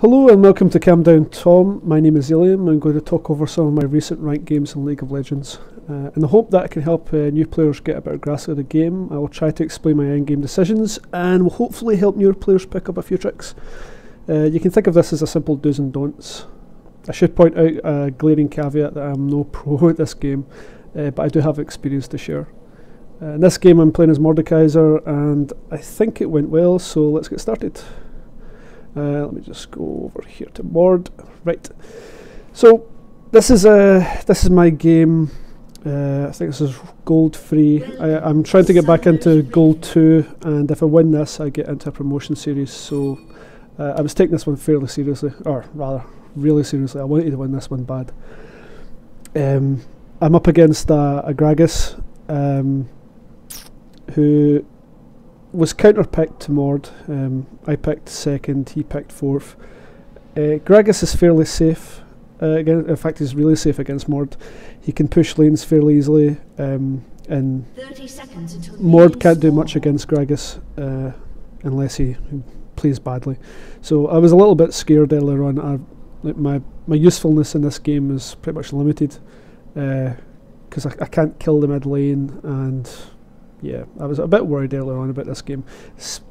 Hello and welcome to CalmDownTom. My name is Iliam. I'm going to talk over some of my recent ranked games in League of Legends. In the hope that I can help new players get a better grasp of the game, I will try to explain my endgame decisions and will hopefully help newer players pick up a few tricks. You can think of this as a simple do's and don'ts. I should point out a glaring caveat that I'm no pro at this game, but I do have experience to share. In this game I'm playing as Mordekaiser and I think it went well, so let's get started. Let me just go over here to Mord. Right. So this is my game. I think this is gold 3. I'm trying to get back into gold 2, and if I win this, I get into a promotion series. So I was taking this one fairly seriously, or rather, really seriously. I wanted to win this one bad. I'm up against a Gragas, who was counter-picked to Mord. I picked second, he picked fourth. Gragas is fairly safe, in fact he's really safe against Mord. He can push lanes fairly easily, and Mord can't do much against Gragas unless he plays badly. So I was a little bit scared earlier on. My usefulness in this game is pretty much limited, because I can't kill the mid lane, and yeah, I was a bit worried earlier on about this game,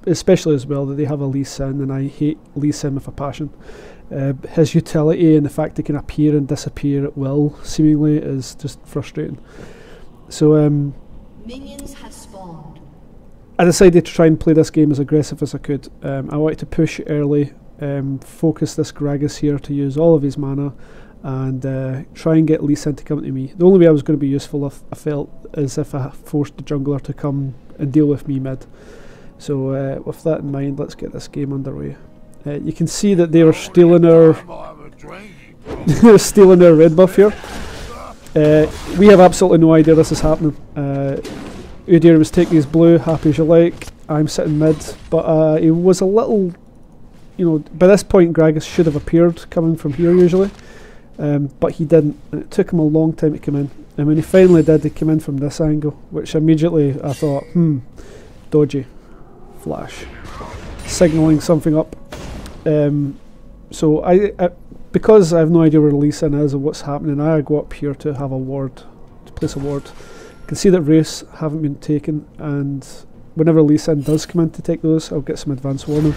especially as well that they have a Lee Sin, and I hate Lee Sin with a passion. His utility and the fact he can appear and disappear at will, seemingly, is just frustrating. So minions have spawned. I decided to try and play this game as aggressive as I could. I wanted to push early, focus this Gragas here to use all of his mana, and try and get Lee Sin to come to me. The only way I was going to be useful, I felt, is if I forced the jungler to come and deal with me mid. So with that in mind, let's get this game underway. You can see that they are stealing our stealing our red buff here. We have absolutely no idea this is happening. Udyr was taking his blue, happy as you like. I'm sitting mid, but it was a little, by this point Gragas should have appeared coming from here usually. But he didn't, and it took him a long time to come in. And when he finally did, he came in from this angle, which immediately I thought, dodgy. Flash. Signalling something up. So I because I have no idea where Lee Sin is or what's happening, I go up here to have a ward, to place a ward. You can see that Wraiths haven't been taken, and whenever Lee Sin does come in to take those, I'll get some advance warning.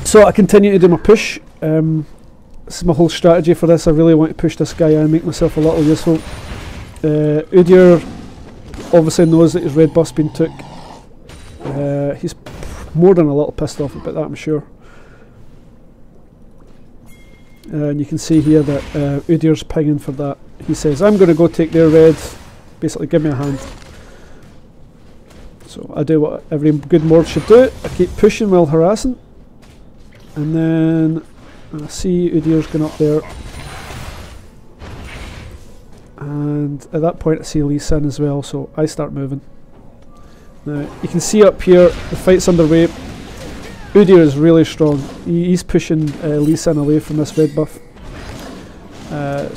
So I continue to do my push. This is my whole strategy for this. I really want to push this guy and make myself a little useful. Udyr obviously knows that his red buff's been took. He's more than a little pissed off about that, I'm sure. And you can see here that Udyr's pinging for that. He says, I'm going to go take their red, basically give me a hand. So I do what every good Mord should do. I keep pushing while harassing. And then I see Udyr's going up there, and at that point I see Lee Sin as well, so I start moving. Now you can see up here the fight's underway. Udyr is really strong. He's pushing Lee Sin away from this red buff.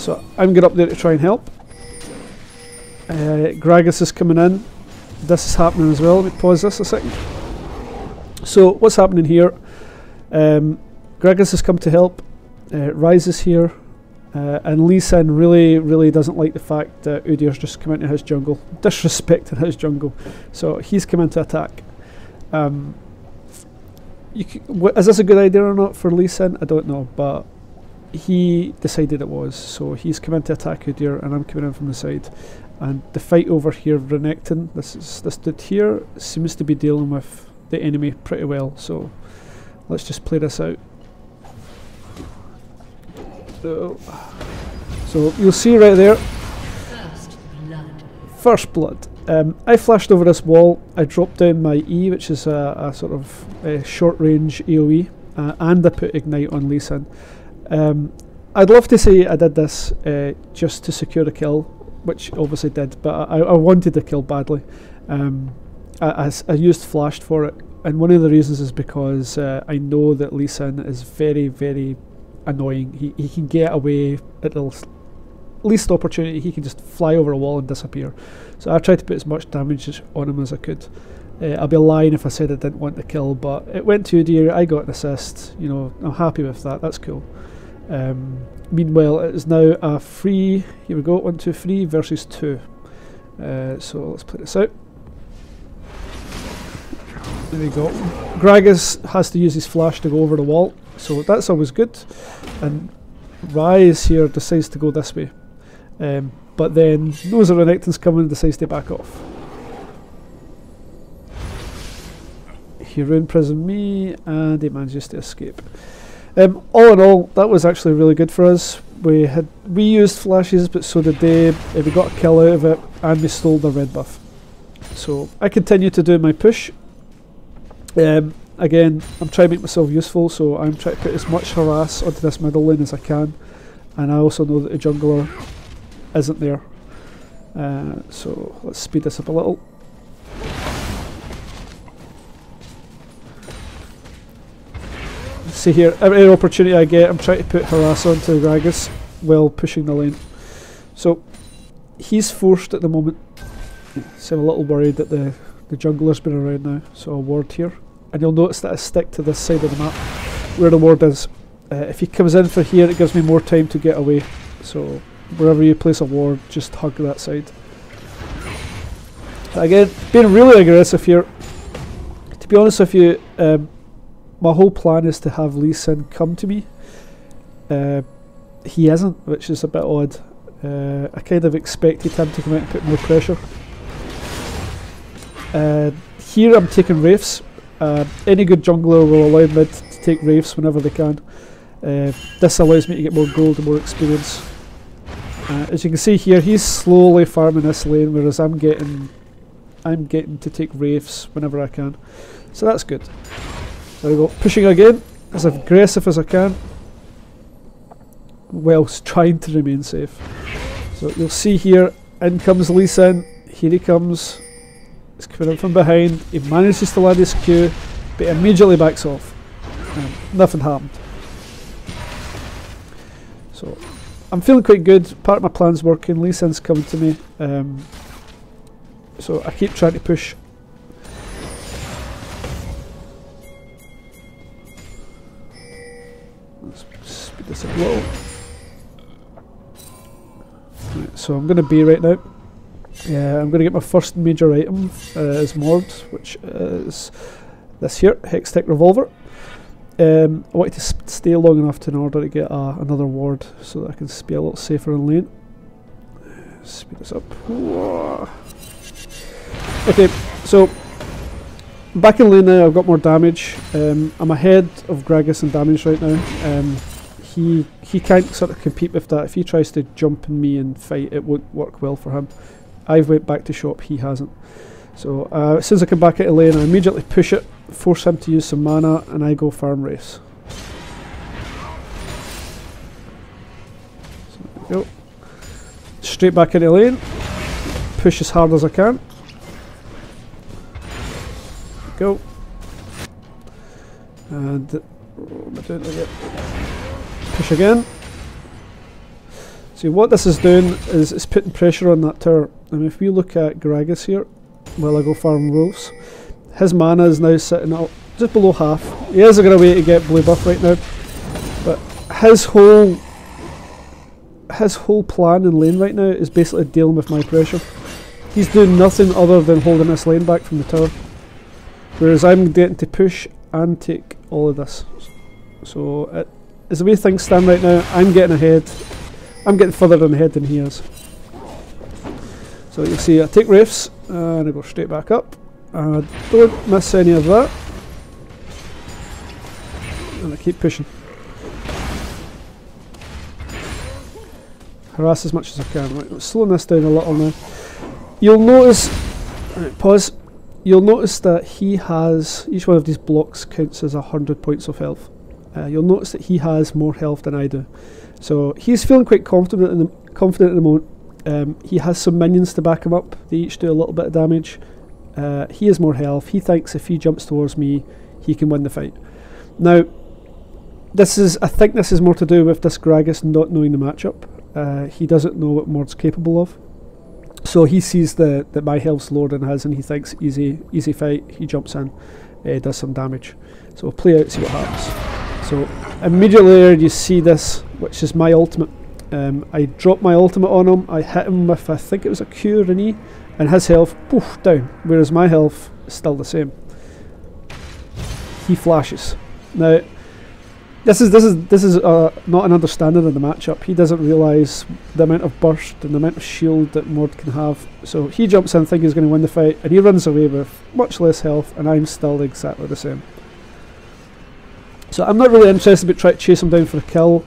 So I'm going up there to try and help. Gragas is coming in. This is happening as well. Let me pause this a second. So what's happening here? Gragas has come to help, Ryze is here, and Lee Sin really doesn't like the fact that Udyr's just come into his jungle, disrespecting his jungle, so he's come in to attack. Is this a good idea or not for Lee Sin? I don't know, but he decided it was, so he's come in to attack Udyr, and I'm coming in from the side. And the fight over here, Renekton, this dude here, seems to be dealing with the enemy pretty well, so let's just play this out. So you'll see right there, first blood. I flashed over this wall, I dropped down my E, which is a sort of short range AoE, and I put ignite on Lee Sin. I'd love to say I did this just to secure a kill, which obviously did, but I wanted the kill badly. I used flashed for it, and one of the reasons is because I know that Lee Sin is very annoying. He can get away at the least opportunity. He can just fly over a wall and disappear. So I tried to put as much damage on him as I could. I'll be lying if I said I didn't want the kill, but it went to Udyr, I got an assist, you know, I'm happy with that, that's cool. Meanwhile, it is now a free, here we go, 1, 2, 3 versus 2. So let's play this out. There we go. Gragas has to use his flash to go over the wall, so that's always good. And Rise here decides to go this way. But then knows that Renekton's coming and decides to back off. He ruined prison me and he manages to escape. All in all, that was actually really good for us. We used flashes, but so did they. We got a kill out of it and we stole the red buff. So I continue to do my push. Again, I'm trying to make myself useful, so I'm trying to put as much harass onto this middle lane as I can. And I also know that the jungler isn't there. So let's speed this up a little. See here, every opportunity I get, I'm trying to put harass onto Gragas while pushing the lane. So he's forced at the moment. So I'm a little worried that the jungler's been around now. So I'll ward here, and you'll notice that I stick to this side of the map where the ward is. If he comes in for here, it gives me more time to get away. So wherever you place a ward, just hug that side. Again, being really aggressive here. To be honest with you, my whole plan is to have Lee Sin come to me. He isn't, which is a bit odd. I kind of expected him to come out and put more pressure. Here I'm taking Wraiths. Any good jungler will allow mid to take Wraiths whenever they can. This allows me to get more gold and more experience. As you can see here, he's slowly farming this lane, whereas I'm getting to take Wraiths whenever I can. So that's good. There we go, pushing again, as aggressive as I can, whilst trying to remain safe. So you'll see here, in comes Lee Sin, here he comes, he's coming in from behind, he manages to land his Q, but he immediately backs off, and nothing happened. So I'm feeling quite good, part of my plan's working, Lee Sin's coming to me, so I keep trying to push. Speed this up a little. Right, so I'm going to B right now. Yeah, I'm going to get my first major item as Mord, which is this here, Hextech Revolver. I wanted to stay long enough in order to get another ward so that I can be a little safer in lane. Speed this up. Whoa. Okay, so back in lane now, I've got more damage. I'm ahead of Gragas in damage right now. He can't sort of compete with that. If he tries to jump in me and fight, it won't work well for him. I've went back to shop, he hasn't. So as soon as I come back into lane, I immediately push it, force him to use some mana, and I go farm Wraiths. So there we go. Straight back into lane, push as hard as I can. Go. And what am I doing again? Push again. See, what this is doing is it's putting pressure on that tower. And if we look at Gragas here, while I go farm Wolves, his mana is now sitting up just below half. He is going to wait to get blue buff right now, but his whole plan in lane right now is basically dealing with my pressure. He's doing nothing other than holding this lane back from the tower, whereas I'm getting to push and take all of this. So as the way things stand right now, I'm getting ahead. I'm getting further ahead than he is. So you'll see I take Wraiths and I go straight back up. I don't miss any of that. And I keep pushing. Harass as much as I can. Right, I'm slowing this down a little now. You'll notice, right, pause. You'll notice that he has, each one of these blocks counts as 100 points of health. You'll notice that he has more health than I do. So he's feeling quite confident at the moment. He has some minions to back him up. They each do a little bit of damage. He has more health. He thinks if he jumps towards me, he can win the fight. Now, I think this is more to do with this Gragas not knowing the matchup. He doesn't know what Mord's capable of. So he sees that my health's lower than his, and he thinks easy fight. He jumps in, does some damage. So we'll play out, see what happens. So immediately there you see this, which is my ultimate. I drop my ultimate on him. I hit him with, I think it was a Q or an E, and his health, poof, down. Whereas my health is still the same. He flashes. Now, this is not an understanding of the matchup. He doesn't realise the amount of burst and the amount of shield that Mord can have. So he jumps in thinking he's going to win the fight, and he runs away with much less health, and I'm still exactly the same. So I'm not really interested but try to chase him down for a kill.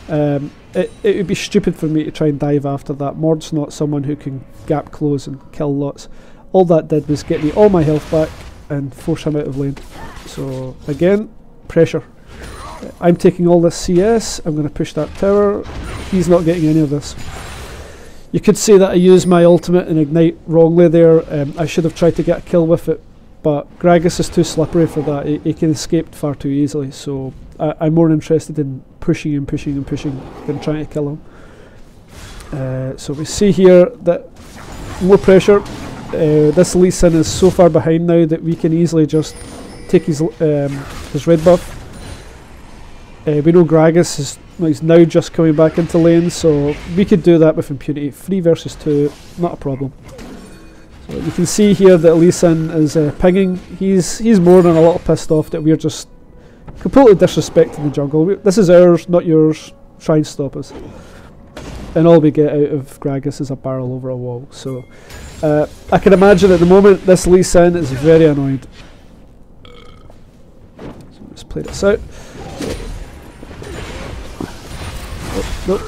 It would be stupid for me to try and dive after that. Mord's not someone who can gap close and kill lots. All that did was get me all my health back and force him out of lane. So again, pressure. I'm taking all this CS, I'm going to push that tower, he's not getting any of this. You could say that I used my ultimate and ignite wrongly there. I should have tried to get a kill with it, but Gragas is too slippery for that. He can escape far too easily, so I'm more interested in pushing and pushing and pushing than trying to kill him. So we see here that more pressure. This Lee Sin is so far behind now that we can easily just take his red buff. We know Gragas is now just coming back into lane, so we could do that with impunity. 3 versus 2, not a problem. So you can see here that Lee Sin is pinging. He's more than a little pissed off that we're just completely disrespecting the jungle. This is ours, not yours. Try and stop us. And all we get out of Gragas is a barrel over a wall. So I can imagine at the moment this Lee Sin is very annoyed. So let's play this out. Oh, nope.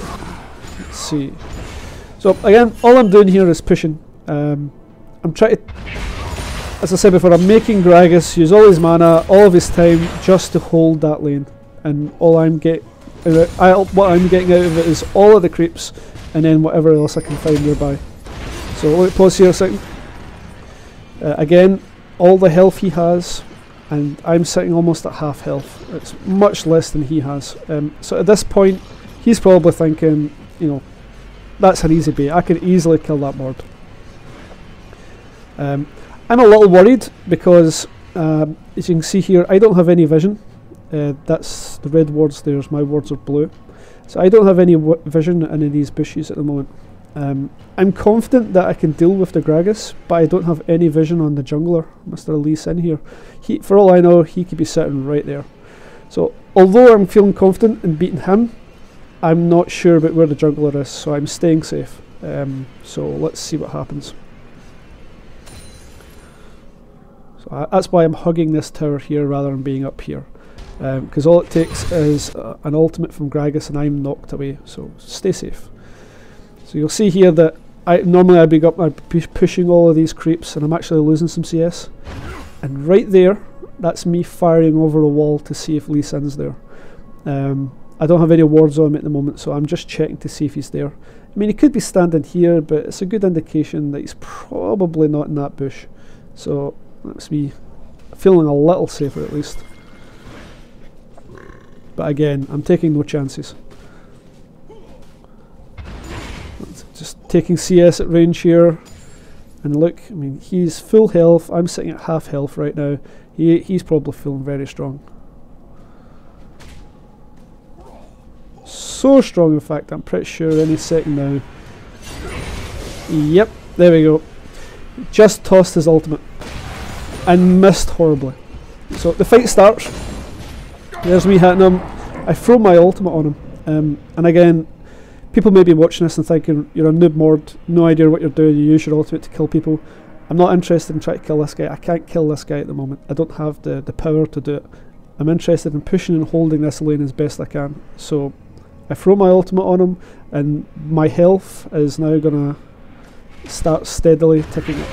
Let's see. So again, all I'm doing here is pushing. I'm trying to, as I said before, I'm making Gragas use all his mana, all of his time, just to hold that lane. And all what I'm getting out of it is all of the creeps, and then whatever else I can find nearby. So let me pause here a second. Again, all the health he has, and I'm sitting almost at half health. It's much less than he has. So at this point, he's probably thinking, you know, that's an easy bait. I can easily kill that Mord. I'm a little worried because, as you can see here, I don't have any vision. That's the red wards there, my wards are blue. So I don't have any vision in any of these bushes at the moment. I'm confident that I can deal with the Gragas, but I don't have any vision on the jungler, Mr. Lee Sin here. For all I know, he could be sitting right there. So although I'm feeling confident in beating him, I'm not sure about where the jungler is, so I'm staying safe. So let's see what happens. So that's why I'm hugging this tower here rather than being up here. Because all it takes is an ultimate from Gragas and I'm knocked away, so stay safe. So you'll see here that normally I'd be pushing all of these creeps, and I'm actually losing some CS. And right there, that's me firing over a wall to see if Lee Sin's there. I don't have any wards on him at the moment, so I'm just checking to see if he's there. I mean, he could be standing here, but it's a good indication that he's probably not in that bush. So that's me feeling a little safer at least. But again, I'm taking no chances. Just taking CS at range here. And look, I mean, he's full health. I'm sitting at half health right now. He's probably feeling very strong. So strong, in fact, I'm pretty sure any second now. Yep, there we go. Just tossed his ultimate. And missed horribly. So the fight starts. There's me hitting him. I throw my ultimate on him. And again, people may be watching this and thinking, you're a noob Mord, no idea what you're doing, you use your ultimate to kill people. I'm not interested in trying to kill this guy. I can't kill this guy at the moment. I don't have the power to do it. I'm interested in pushing and holding this lane as best I can. So I throw my ultimate on him, and my health is now going to start steadily ticking up.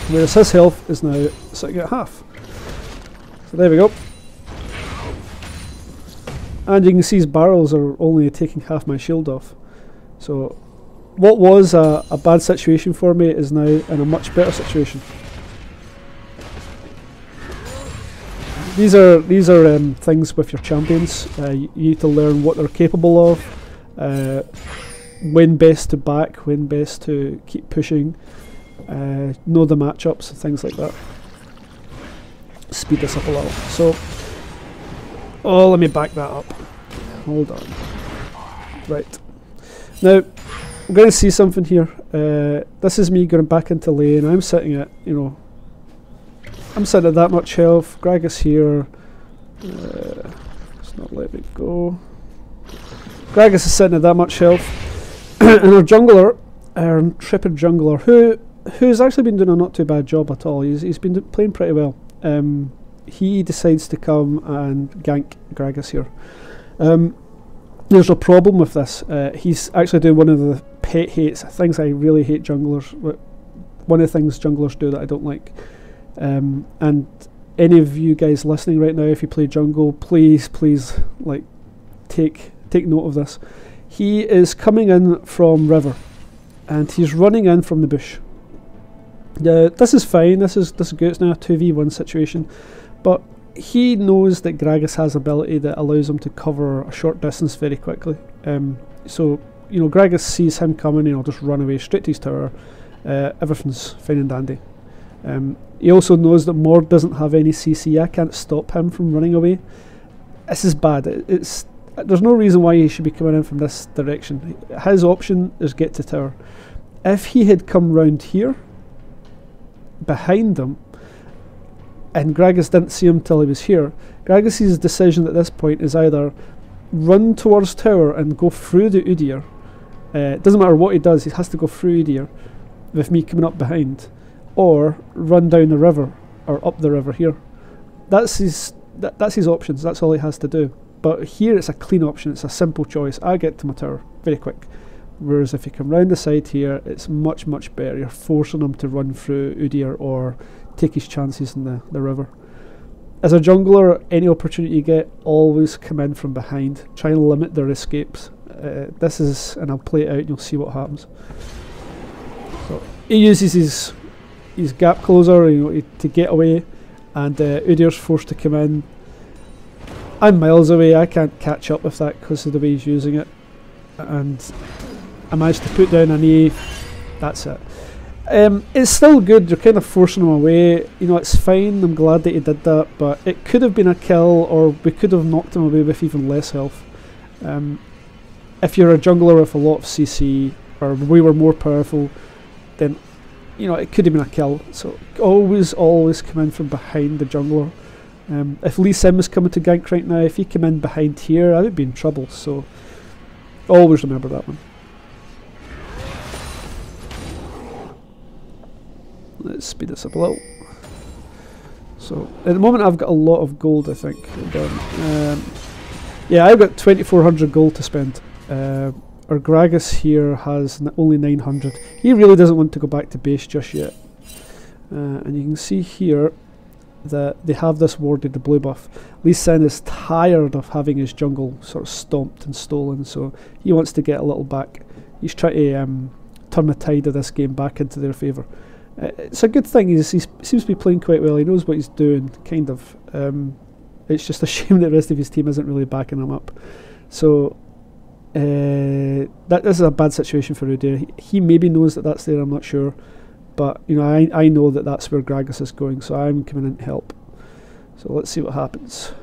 Whereas his health is now sitting at half. So there we go. And you can see his barrels are only taking half my shield off. So what was a bad situation for me is now in a much better situation. These are things with your champions. You need to learn what they're capable of. when best to back, when best to keep pushing, know the matchups and things like that. Speed this up a little. So, oh, let me back that up. Hold on. Right. Now, I'm going to see something here. This is me going back into lane. I'm sitting at, I'm sitting at that much health. Gragas here. Let's not let it go. Gragas is sitting at that much health. And our jungler, our intrepid jungler, who's actually been doing a not too bad job at all. He's been playing pretty well. He decides to come and gank Gragas here. There's a problem with this. He's actually doing one of the pet hates, things I really hate junglers. One of the things junglers do that I don't like. And any of you guys listening right now, if you play jungle, please, like, take note of this. He is coming in from river, and he's running in from the bush. This is fine. This is good. It's now a 2v1 situation, but he knows that Gragas has ability that allows him to cover a short distance very quickly. So Gragas sees him coming, and he'll just run away straight to his tower. Everything's fine and dandy. He also knows that Mord doesn't have any CC. I can't stop him from running away. This is bad. There's no reason why he should be coming in from this direction. His option is get to tower. If he had come round here, behind him, and Gragas didn't see him till he was here, Gragas' decision at this point is either run towards tower and go through the Udyr. It doesn't matter what he does, he has to go through Udyr with me coming up behind, or run down the river or up the river here. That's his options. That's all he has to do. But here it's a clean option. It's a simple choice. I get to my tower very quick. Whereas if you come round the side here, it's much better. You're forcing him to run through Udyr or take his chances in the river. As a jungler, any opportunity you get, always come in from behind. Try and limit their escapes. And I'll play it out and you'll see what happens. So he uses his gap closer to get away, and Udyr's forced to come in. I'm miles away. I can't catch up with that because of the way he's using it, and I managed to put down an E. That's it. It's still good. You're kind of forcing him away. It's fine. I'm glad that he did that, but it could have been a kill, or we could have knocked him away with even less health. If you're a jungler with a lot of CC, or we were more powerful, then it could have been a kill. So always come in from behind the jungler. If Lee Sin was coming to gank right now, if he came in behind here, I would be in trouble. So always remember that one. Let's speed this up a little. So at the moment I've got a lot of gold, I think. Yeah, I've got 2,400 gold to spend. Our Gragas here has only 900. He really doesn't want to go back to base just yet. And you can see here that they have this warded, the blue buff. Lee Sin is tired of having his jungle sort of stomped and stolen, so he wants to get a little back. He's trying to turn the tide of this game back into their favour. It's a good thing. He seems to be playing quite well. He knows what he's doing, kind of. It's just a shame that the rest of his team isn't really backing him up. So this is a bad situation for Udyr. He maybe knows that that's there, I'm not sure. But I know that that's where Gragas is going, so I'm coming in to help. So let's see what happens.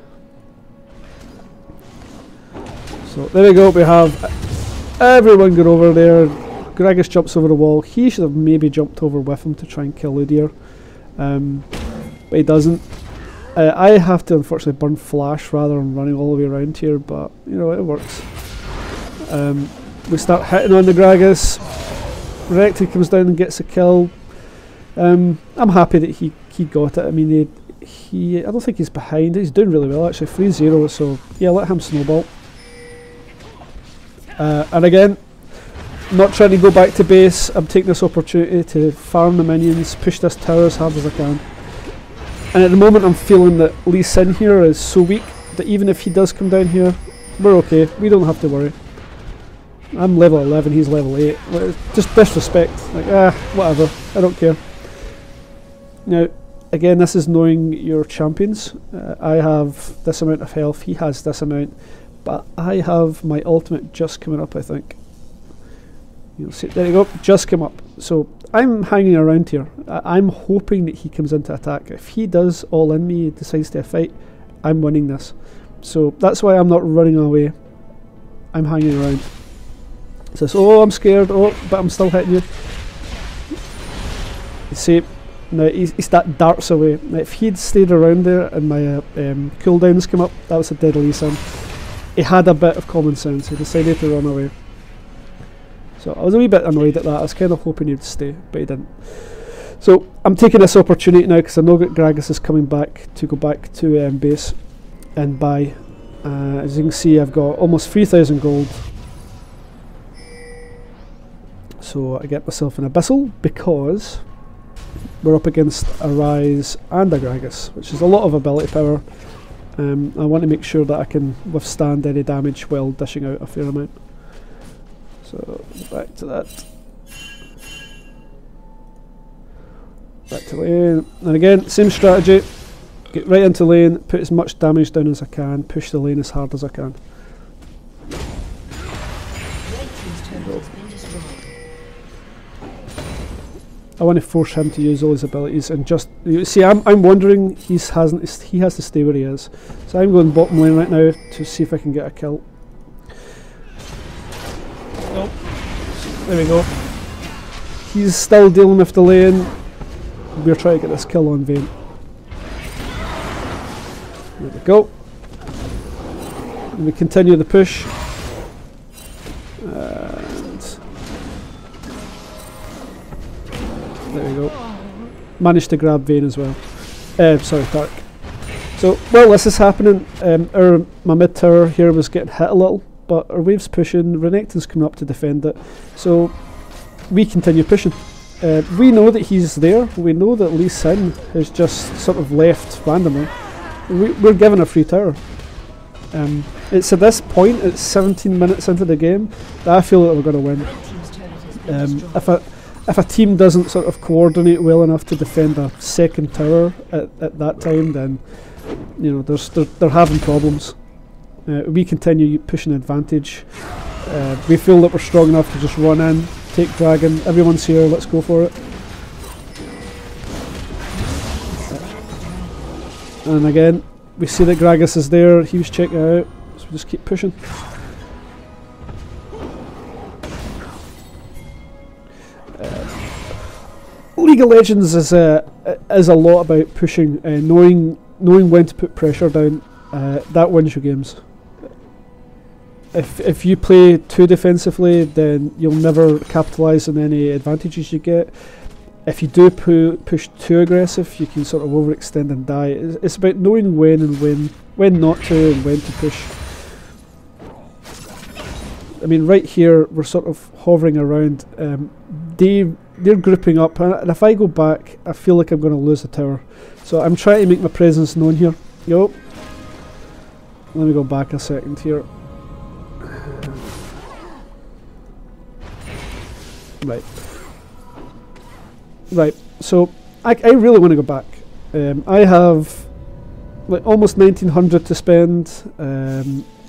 So there we go, we have everyone go over there. Gragas jumps over the wall. He should have maybe jumped over with him to try and kill Udyr, but he doesn't. I have to unfortunately burn flash rather than running all the way around here, but it works. We start hitting on the Gragas. Recti comes down and gets a kill. I'm happy that he got it. I mean, I don't think he's behind. He's doing really well actually. 3-0. So yeah, let him snowball. And again, not trying to go back to base. I'm taking this opportunity to farm the minions, push this tower as hard as I can. And at the moment, I'm feeling that Lee Sin here is so weak that even if he does come down here, we're okay. We don't have to worry. I'm level 11, he's level 8. Just disrespect. Like, whatever. I don't care. Now, again, this is knowing your champions. I have this amount of health, he has this amount, but I have my ultimate just coming up, I think. You'll see, there you go, just come up. So I'm hanging around here. I'm hoping that he comes into attack. If he does all in me, decides to fight, I'm winning this. So that's why I'm not running away. I'm hanging around. He says, oh, I'm scared, oh, but I'm still hitting you. You see, now he darts away. Now if he'd stayed around there and my cooldowns came up, that was a deadly sin. He had a bit of common sense, he decided to run away. So I was a wee bit annoyed at that. I was kind of hoping he'd stay, but he didn't. So I'm taking this opportunity now because I know that Gragas is coming back to go back to base and buy. As you can see, I've got almost 3,000 gold. So I get myself an Abyssal because we're up against a Rise and a Gragas, which is a lot of ability power. I want to make sure that I can withstand any damage while dishing out a fair amount. So back to that. Back to lane. And again, same strategy. Get right into lane, put as much damage down as I can, push the lane as hard as I can. I want to force him to use all his abilities and just see. I'm wondering he has to stay where he is. So I'm going bottom lane right now to see if I can get a kill. Nope. There we go. He's still dealing with the lane. We're trying to get this kill on Vayne. There we go. And we continue the push. And there we go. Managed to grab Vayne as well. Sorry, Tark. So while this is happening, my mid tower here was getting hit a little, but our wave's pushing. Renekton's coming up to defend it. So we continue pushing. We know that he's there. We know that Lee Sin has just sort of left randomly. We're given a free tower. It's at this point, it's 17 minutes into the game, that I feel that we're going to win. If a team doesn't sort of coordinate well enough to defend a second tower at that time, then you know they're having problems. We continue pushing advantage. We feel that we're strong enough to just run in, take dragon. Everyone's here. Let's go for it. And again, we see that Gragas is there. He was checking out, so we just keep pushing. League of Legends is a lot about pushing, knowing when to put pressure down. That wins you games. If you play too defensively, then you'll never capitalise on any advantages you get. If you do push too aggressive, you can sort of overextend and die. It's about knowing when and when not to, and when to push. I mean, right here we're sort of hovering around. They're grouping up, and if I go back, I feel like I'm going to lose the tower. So I'm trying to make my presence known here. Yo. Let me go back a second here. Right, so I really want to go back. I have like almost 1900 to spend.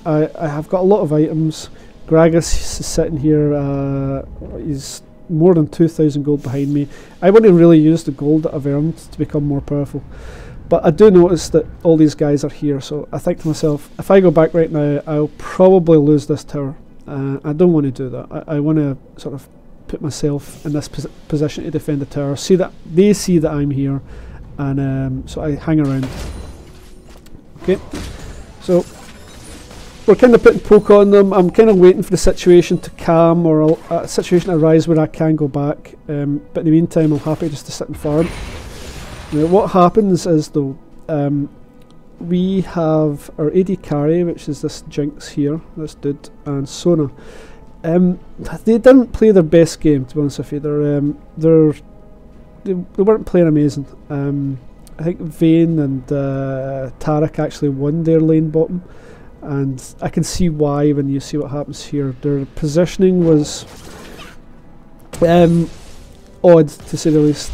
I have got a lot of items. Gragas is sitting here, he's more than 2,000 gold behind me. I want to really use the gold that I've earned to become more powerful. But I do notice that all these guys are here, so I think to myself, if I go back right now, I'll probably lose this tower. I don't want to do that. I want to sort of put myself in this position to defend the tower, see that they see that I'm here, and so I hang around. Okay, so we're kind of putting poke on them. I'm kind of waiting for the situation to calm, or a situation to arise where I can go back, but in the meantime I'm happy just to sit and farm. Now what happens is though, we have our AD carry, which is this Jinx here, this dude, and Sona. They didn't play their best game, to be honest with you. They weren't playing amazing. I think Vayne and Taric actually won their lane bottom, and I can see why when you see what happens here. Their positioning was odd, to say the least.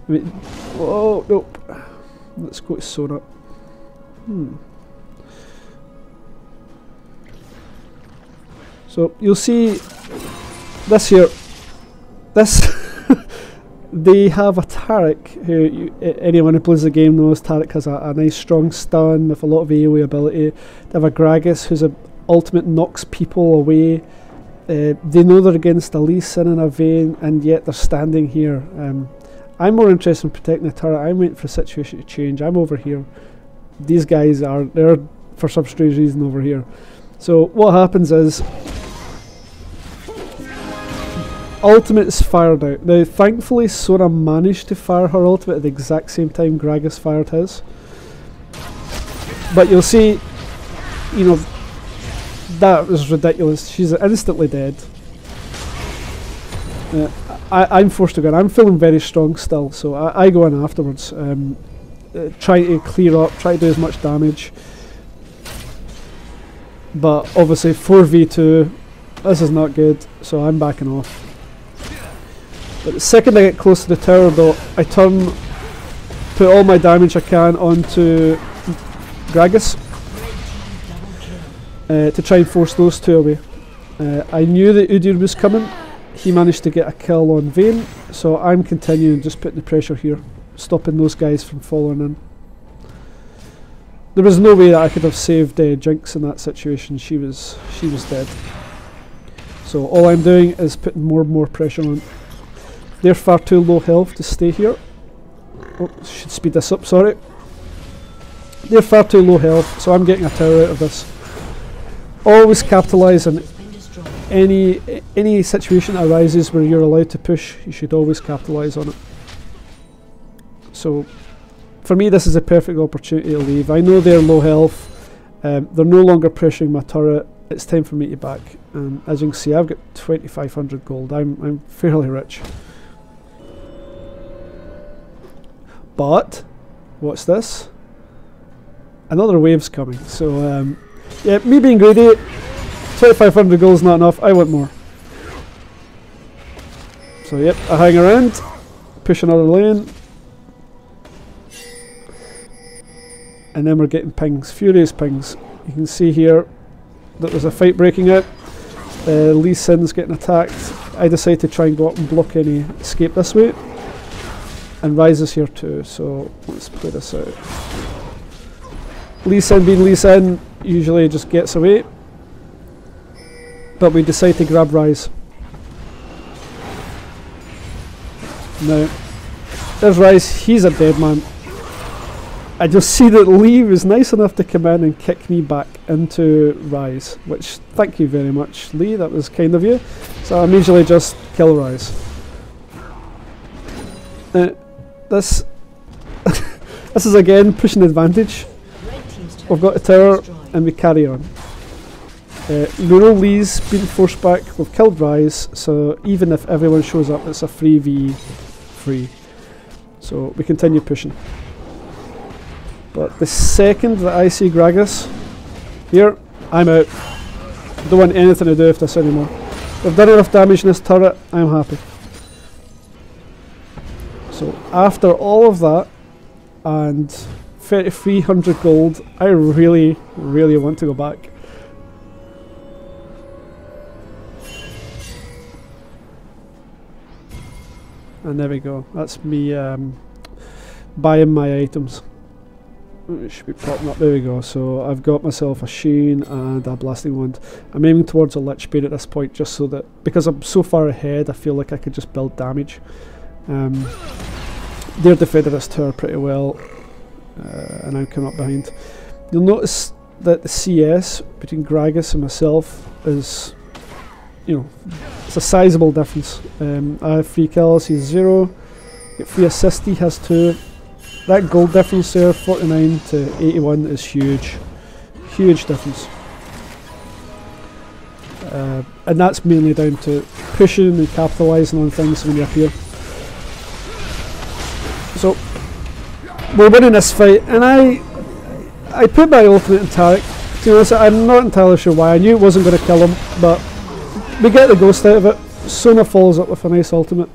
I mean, oh nope. Let's go to Sona. So you'll see this here, this they have a Tarek who anyone who plays the game knows. Tarek has a nice strong stun with a lot of AoE ability. They have a Gragas whose ultimate knocks people away. They know they're against a Lee Sin and a Vayne, and yet they're standing here. I'm more interested in protecting the turret. I'm waiting for the situation to change. I'm over here. These guys they're for some strange reason over here. So what happens is ultimate is fired out. Now thankfully Sora managed to fire her ultimate at the exact same time Gragas fired his. But you'll see, you know, that was ridiculous. She's instantly dead. I'm forced to go in. I'm feeling very strong still, so I go in afterwards. Try to clear up, try to do as much damage. But obviously 4v2, this is not good, so I'm backing off. But the second I get close to the tower though, I put all my damage I can onto Gragas to try and force those two away. I knew that Udyr was coming. He managed to get a kill on Vayne, so I'm continuing just putting the pressure here, stopping those guys from falling in. There was no way that I could have saved Jinx in that situation. She was dead. So all I'm doing is putting more and more pressure on. They're far too low health to stay here. Oh, should speed this up, sorry. They're far too low health, so I'm getting a tower out of this. Always capitalise on any situation that arises where you're allowed to push. You should always capitalise on it. So for me this is a perfect opportunity to leave. I know they're low health, they're no longer pressuring my turret. It's time for me to back, and as you can see I've got 2500 gold. I'm fairly rich. But what's this? Another wave's coming, so yeah, me being greedy, 2500 gold is not enough, I want more. So yep, I hang around, push another lane, and then we're getting pings, furious pings. You can see here that there's a fight breaking out. Lee Sin's getting attacked. I decide to try and go up and block any escape this way. And Ryze is here too, so let's play this out. Lee Sin being Lee Sin usually just gets away, but we decide to grab Ryze. Now, there's Ryze, he's a dead man. I just see that Lee was nice enough to come in and kick me back into Ryze, which, thank you very much Lee, that was kind of you. So I immediately just kill Ryze. This this is again pushing advantage. We've got a tower and we carry on. Lural Lee's been forced back, we've killed Ryze, so even if everyone shows up it's a 3v3. So we continue pushing. But the second that I see Gragas here, I'm out. Don't want anything to do with this anymore. We've done enough damage in this turret, I'm happy. So after all of that and 3300 gold, I really want to go back. And there we go, that's me buying my items. It should be popping up, there we go. So I've got myself a Sheen and a Blasting Wand. I'm aiming towards a Lich Bane at this point just so that, because I'm so far ahead, I feel like I could just build damage. They're defending this tower pretty well, and I'm coming up behind. You'll notice that the CS between Gragas and myself is, you know, it's a sizable difference. I have 3 kills, he's 0, get 3 assists, he has 2. That gold difference there, 49 to 81, is huge. Huge difference. And that's mainly down to pushing and capitalising on things when you're up here. So we're winning this fight, and I put my ultimate in Tarek. To be honest, I'm not entirely sure why. I knew it wasn't going to kill him, but we get the ghost out of it. Sona follows up with a nice ultimate.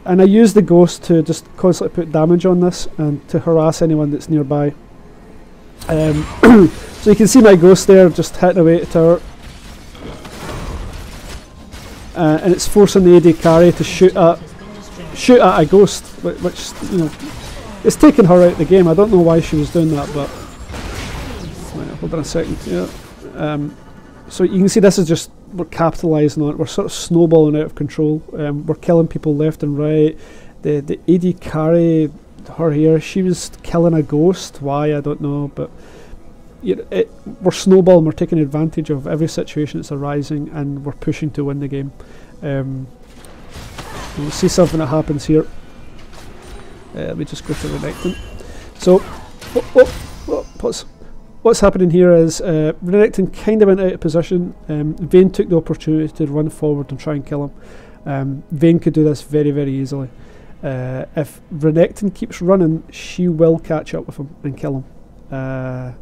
And I use the ghost to just constantly put damage on this and to harass anyone that's nearby. So you can see my ghost there just hitting away at the tower. and it's forcing the AD carry to shoot at a ghost, which you know, it's taking her out of the game. I don't know why she was doing that, but hold on a second. Yeah. So you can see this is just, we're capitalising on it. We're sort of snowballing out of control. We're killing people left and right. The AD carry, her here, she was killing a ghost. Why, I don't know, but you know, we're snowballing. We're taking advantage of every situation that's arising, and we're pushing to win the game. We'll see something that happens here. Let me just go to Renekton. So, what's happening here is Renekton kind of went out of position. Vayne took the opportunity to run forward and try and kill him. Vayne could do this very, very easily. If Renekton keeps running, she will catch up with him and kill him.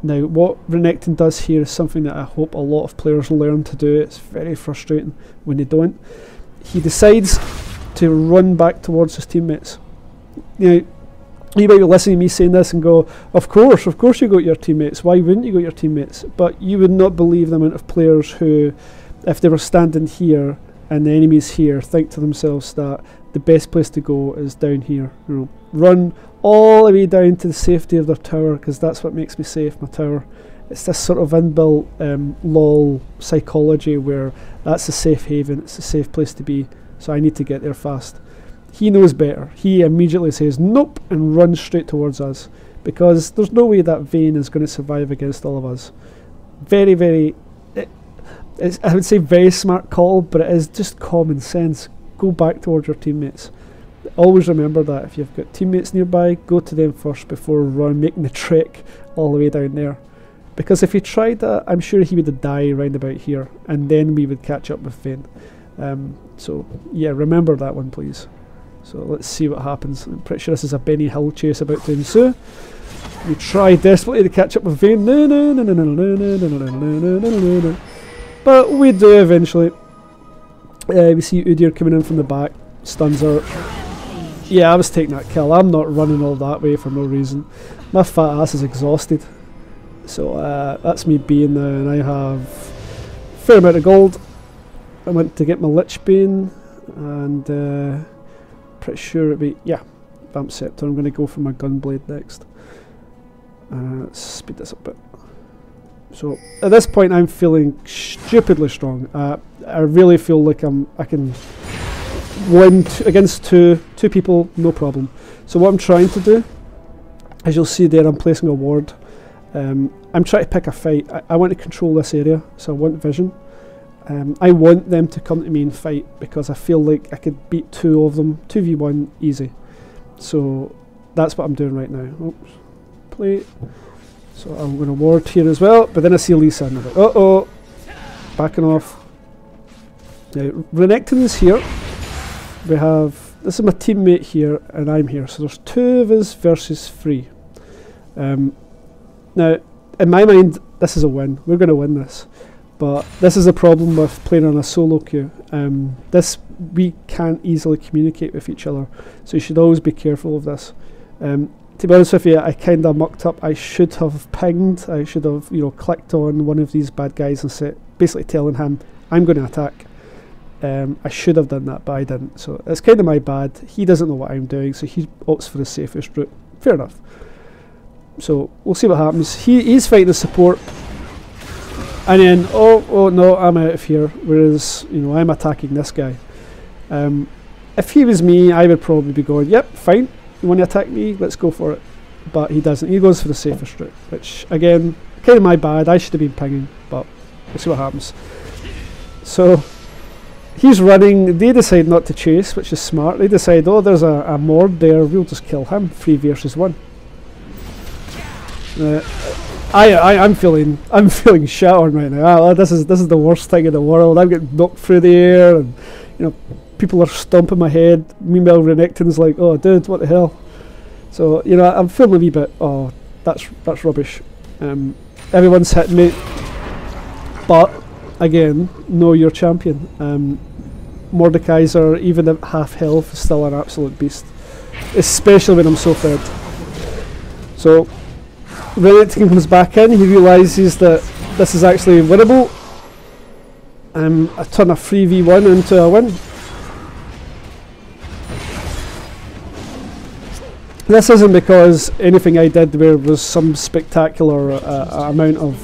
Now, what Renekton does here is something that I hope a lot of players learn to do. It's very frustrating when they don't. He decides to run back towards his teammates. You know, you might be listening to me saying this and go, of course you got your teammates. Why wouldn't you got your teammates? But you would not believe the amount of players who, if they were standing here and the enemy's here, think to themselves that the best place to go is down here. You know, run all the way down to the safety of their tower, because that's what makes me safe, my tower. It's this sort of inbuilt LOL psychology where that's a safe haven, it's a safe place to be, so I need to get there fast. He knows better. He immediately says nope and runs straight towards us, because there's no way that Vayne is going to survive against all of us. Very, very, I would say very smart call, but it is just common sense. Go back towards your teammates. Always remember that. If you've got teammates nearby, go to them first before making the trek all the way down there. Because if he tried that, I'm sure he would die round about here, and then we would catch up with Vayne. So yeah, remember that one, please. So let's see what happens. I'm pretty sure this is a Benny Hill chase about to ensue. We try desperately to catch up with Vayne. No. But we do eventually. We see Udyr coming in from the back, stuns her. Yeah, I was taking that kill. I'm not running all that way for no reason. My fat ass is exhausted. So that's me being there, and I have a fair amount of gold. I went to get my Lich Bane, and pretty sure it'd be, yeah, Vamp Scepter. I'm going to go for my Gunblade next. Let's speed this up a bit. So at this point I'm feeling stupidly strong. I really feel like I can win against two people, no problem. So what I'm trying to do, as you'll see there, I'm placing a ward. I'm trying to pick a fight. I want to control this area, so I want vision. I want them to come to me and fight, because I feel like I could beat two of them, 2v1 easy. So that's what I'm doing right now. Oops, play. So I'm going to ward here as well, but then I see Lisa and I'm like, uh-oh, backing off. Now, Renekton's here. We have, this is my teammate here, and I'm here. So there's 2 of us versus 3. Now, in my mind, this is a win. We're going to win this. But this is the problem with playing on a solo queue. We can't easily communicate with each other, so you should always be careful of this. To be honest with you, I kind of mucked up. I should have pinged. I should have, clicked on one of these bad guys and said, basically telling him, I'm going to attack. I should have done that, but I didn't. So it's kind of my bad. He doesn't know what I'm doing, so he opts for the safest route. Fair enough. So we'll see what happens. He's fighting the support. And then, oh no, I'm out of here. Whereas, I'm attacking this guy. If he was me, I would probably be going, yep, fine. You want to attack me? Let's go for it. But he doesn't. He goes for the safest route, which, again, kind of my bad. I should have been pinging, but we'll see what happens. So, he's running. They decide not to chase, which is smart. They decide, oh, there's a Mord there. We'll just kill him. 3 versus 1. I'm feeling shattered right now. This is the worst thing in the world. I'm getting knocked through the air, and people are stomping my head. Meanwhile, Renekton's like, "Oh, dude, what the hell?" So I'm feeling a wee bit. Oh, that's rubbish. Everyone's hitting me, but again, know your champion. Mordekaiser, even at half health, is still an absolute beast, especially when I'm so fed. So Renekton comes back in. He realises that this is actually winnable. I turn a 3v1 into a win. This isn't because anything I did there was some spectacular amount of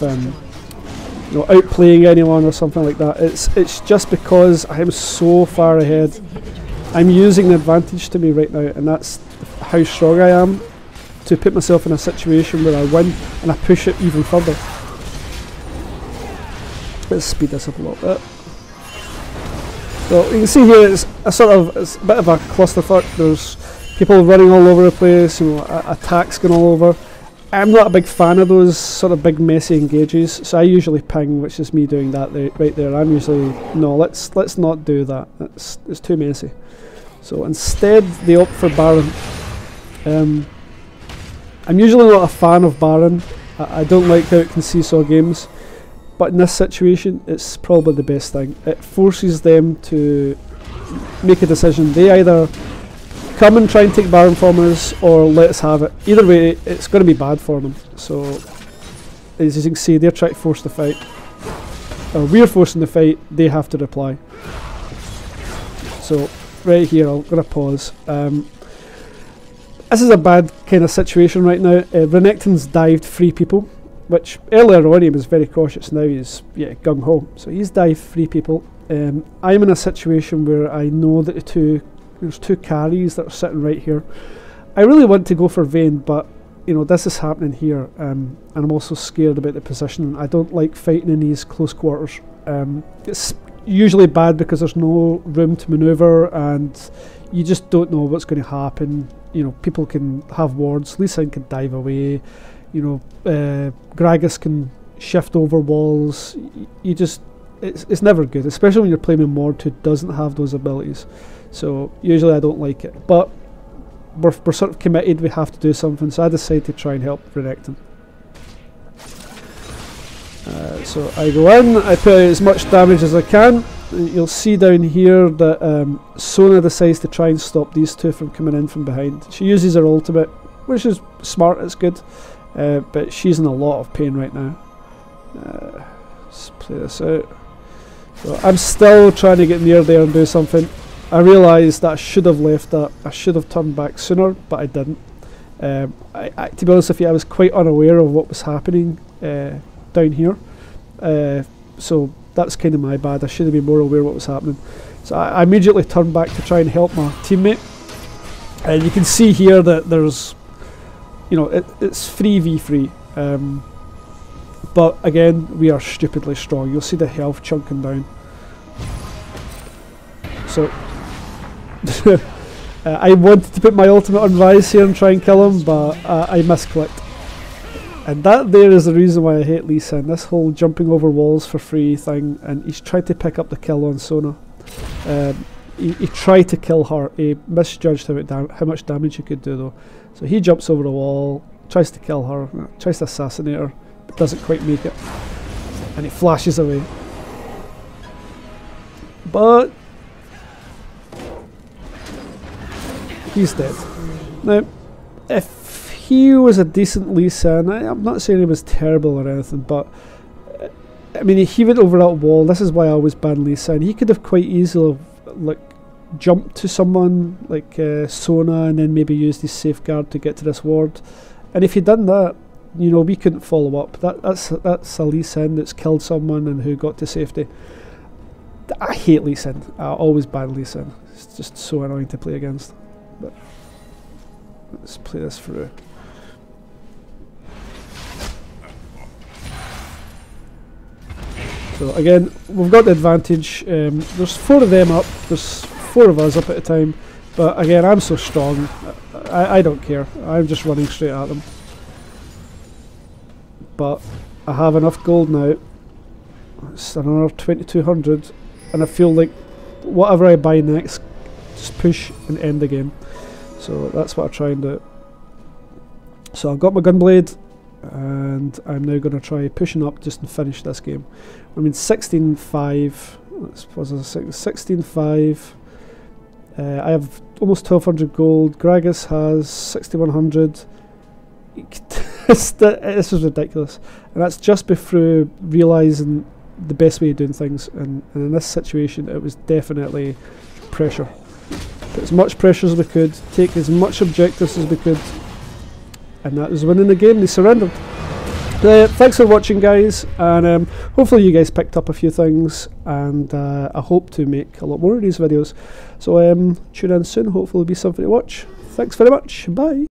outplaying anyone or something like that. It's just because I am so far ahead. I'm using the advantage to me right now, and that's how strong I am, to put myself in a situation where I win and I push it even further. Let's speed this up a little bit. So you can see here it's a bit of a clusterfuck. There's people running all over the place, attacks going all over. I'm not a big fan of those sort of big messy engages, so I usually ping, which is me doing that right there. I'm usually, no, let's not do that. It's too messy. So instead they opt for Baron. I'm usually not a fan of Baron. I don't like how it can seesaw games, but in this situation it's probably the best thing. It forces them to make a decision. They either come and try and take Baron from us, or let us have it. Either way, it's going to be bad for them. So, as you can see, they're trying to force the fight. Or we're forcing the fight, they have to reply. So, right here, I'm going to pause. This is a bad kind of situation right now. Renekton's dived 3 people, which earlier on he was very cautious, now he's gung-ho. So he's dived 3 people. I'm in a situation where I know that there's 2 carries that are sitting right here. I really want to go for Vayne, but this is happening here, and I'm also scared about the position. I don't like fighting in these close quarters. It's usually bad because there's no room to maneuver, and you just don't know what's going to happen. People can have wards. Lee Sin can dive away. Gragas can shift over walls. It's never good, especially when you're playing with Mord who doesn't have those abilities. So usually I don't like it, but we're sort of committed, we have to do something, so I decided to try and help Renekton. So I go in, I put out as much damage as I can. You'll see down here that Sona decides to try and stop these 2 from coming in from behind. She uses her ultimate, which is smart, it's good, but she's in a lot of pain right now. Let's play this out. So I'm still trying to get near there and do something. I realised that I should have left that. I should have turned back sooner, but I didn't. To be honest with you, I was quite unaware of what was happening down here. So that's kind of my bad. I should have been more aware of what was happening. So I immediately turned back to try and help my teammate. And you can see here that there's, it's 3v3. But again, we are stupidly strong. You'll see the health chunking down. So I wanted to put my ultimate on Rise here and try and kill him, but I misclicked. And that there is the reason why I hate Lee Sin. This whole jumping over walls for free thing, and he's tried to pick up the kill on Sona. He tried to kill her. He misjudged how much damage he could do though. So he jumps over the wall, tries to kill her, tries to assassinate her, but doesn't quite make it. And he flashes away. But he's dead. Now, if he was a decent Lee Sin, I'm not saying he was terrible or anything, but I mean, he went over that wall. This is why I always ban Lee Sin. He could have quite easily jumped to someone like Sona and then maybe used his safeguard to get to this ward. And if he'd done that, we couldn't follow up. That's a Lee Sin that's killed someone and who got to safety. I hate Lee Sin. I always ban Lee Sin. It's just so annoying to play against. But let's play this through. So again, we've got the advantage. There's 4 of them up. There's 4 of us up at a time. But again, I'm so strong. I don't care. I'm just running straight at them. But I have enough gold now. It's another 2200, and I feel like whatever I buy next, just push and end the game. So that's what I try and do. So I've got my Gunblade, and I'm now going to try pushing up just to finish this game. I mean 16-5, let's pause 16-5. I have almost 1200 gold, Gragas has 6100. This is ridiculous, and that's just before realising the best way of doing things, and in this situation it was definitely pressure. Put as much pressure as we could, take as much objectives as we could, and that was winning the game. They surrendered. Thanks for watching, guys, and hopefully you guys picked up a few things, and I hope to make a lot more of these videos. So tune in soon, hopefully there'll be something to watch. Thanks very much, bye.